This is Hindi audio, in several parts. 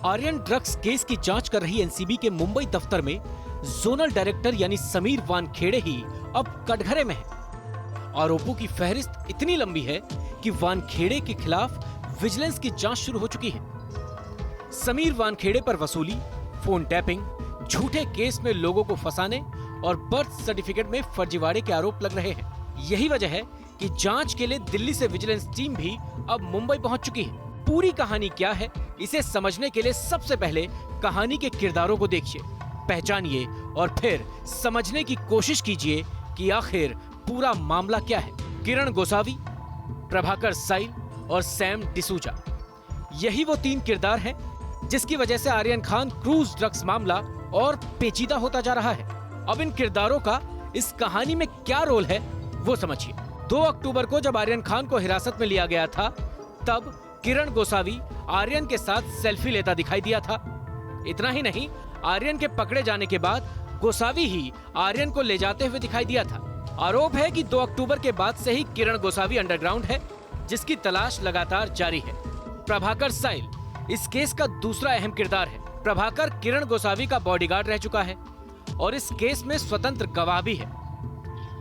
आर्यन ड्रग्स केस की जांच कर रही एनसीबी के मुंबई दफ्तर में जोनल डायरेक्टर यानी समीर वानखेड़े ही अब कटघरे में है। आरोपों की फहरिस्त इतनी लंबी है कि वानखेड़े के खिलाफ विजिलेंस की जांच शुरू हो चुकी है। समीर वानखेड़े पर वसूली, फोन टैपिंग, झूठे केस में लोगों को फंसाने और बर्थ सर्टिफिकेट में फर्जीवाड़े के आरोप लग रहे हैं। यही वजह है कि जांच के लिए दिल्ली से विजिलेंस टीम भी अब मुंबई पहुंच चुकी है। पूरी कहानी क्या है, इसे समझने के लिए सबसे पहले कहानी के किरदारों को देखिए, पहचानिए और फिर समझने की कोशिश कीजिए कि आखिर पूरा मामला क्या है। किरण गोसावी, प्रभाकर साइल और सैम डिसूजा, यही वो तीन किरदार हैं जिसकी वजह से आर्यन खान क्रूज ड्रग्स मामला और पेचीदा होता जा रहा है। अब इन किरदारों का इस कहानी में क्या रोल है वो समझिए। 2 अक्टूबर को जब आर्यन खान को हिरासत में लिया गया था, तब किरण गोसावी आर्यन के साथ सेल्फी लेता दिखाई दिया था। इतना ही नहीं, आर्यन के पकड़े जाने के बाद गोसावी ही आर्यन को ले जाते हुए दिखाई दिया था। आरोप है कि 2 अक्टूबर के बाद से ही किरण गोसावी अंडरग्राउंड है, जिसकी तलाश लगातार जारी है। प्रभाकर साइल इस केस का दूसरा अहम किरदार है। प्रभाकर किरण गोसावी का बॉडीगार्ड रह चुका है और इस केस में स्वतंत्र गवाह भी है।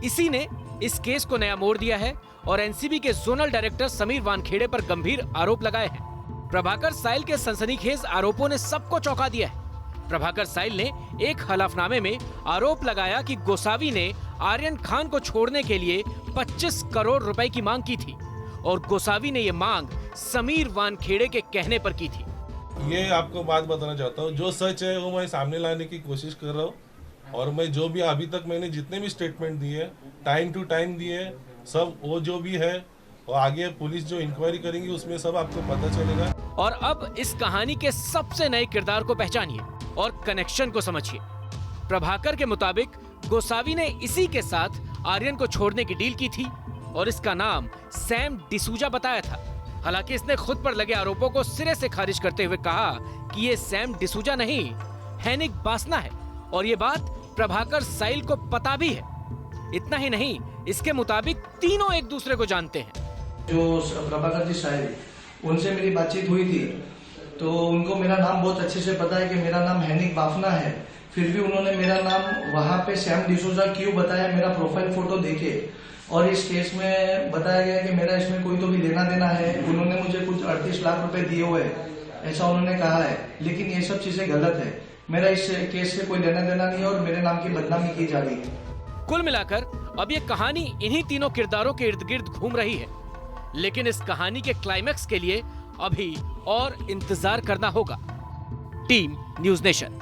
इसी ने इस केस को नया मोड़ दिया है और एनसीबी के जोनल डायरेक्टर समीर वानखेड़े पर गंभीर आरोप लगाए हैं। प्रभाकर साइल के सनसनीखेज आरोपों ने सबको चौंका दिया है। प्रभाकर साइल ने एक हलफनामे में आरोप लगाया कि गोसावी ने आर्यन खान को छोड़ने के लिए 25 करोड़ रुपए की मांग की थी और गोसावी ने ये मांग समीर वानखेड़े के कहने पर की थी। ये आपको बात बताना चाहता हूँ, जो सच है वो मैं सामने लाने की कोशिश कर रहा हूँ और मैं जो भी अभी तक मैंने जितने भी स्टेटमेंट दिए, टाइम टू टाइम दिए, सब वो जो भी है और आगे पुलिस जो इंक्वायरी करेंगी उसमें सब आपको पता चलेगा। और अब इस कहानी के सबसे नए किरदार को पहचानिए और कनेक्शन को समझिए। प्रभाकर के मुताबिक गोसावी ने इसी के साथ आर्यन को छोड़ने की डील की थी और इसका नाम सैम डिसूजा बताया था। हालांकि इसने खुद पर लगे आरोपों को सिरे से खारिज करते हुए कहा कि ये सैम डिसूजा नहीं, हेनिक बासना है और ये बात प्रभाकर साइल को पता भी है। इतना ही नहीं, इसके मुताबिक तीनों एक दूसरे को जानते हैं। जो प्रभाकर जी साइल, उनसे मेरी बातचीत हुई थी तो उनको मेरा नाम बहुत अच्छे से पता है कि मेरा नाम हेनिक बाफना है। फिर भी उन्होंने मेरा नाम वहां पे सैम डिसूजा क्यों बताया, मेरा प्रोफाइल फोटो देखे और इस केस में बताया गया कि मेरा इसमें कोई तो भी लेना देना है। उन्होंने मुझे कुछ 38 लाख रुपए दिए हुए, ऐसा उन्होंने कहा है। लेकिन ये सब चीजें गलत है। मेरा इस केस से कोई लेना देना नहीं है और मेरे नाम की बदनामी की जा रही है। कुल मिलाकर अब ये कहानी इन्हीं तीनों किरदारों के इर्द गिर्द घूम रही है, लेकिन इस कहानी के क्लाइमैक्स के लिए अभी और इंतजार करना होगा। Team news nation.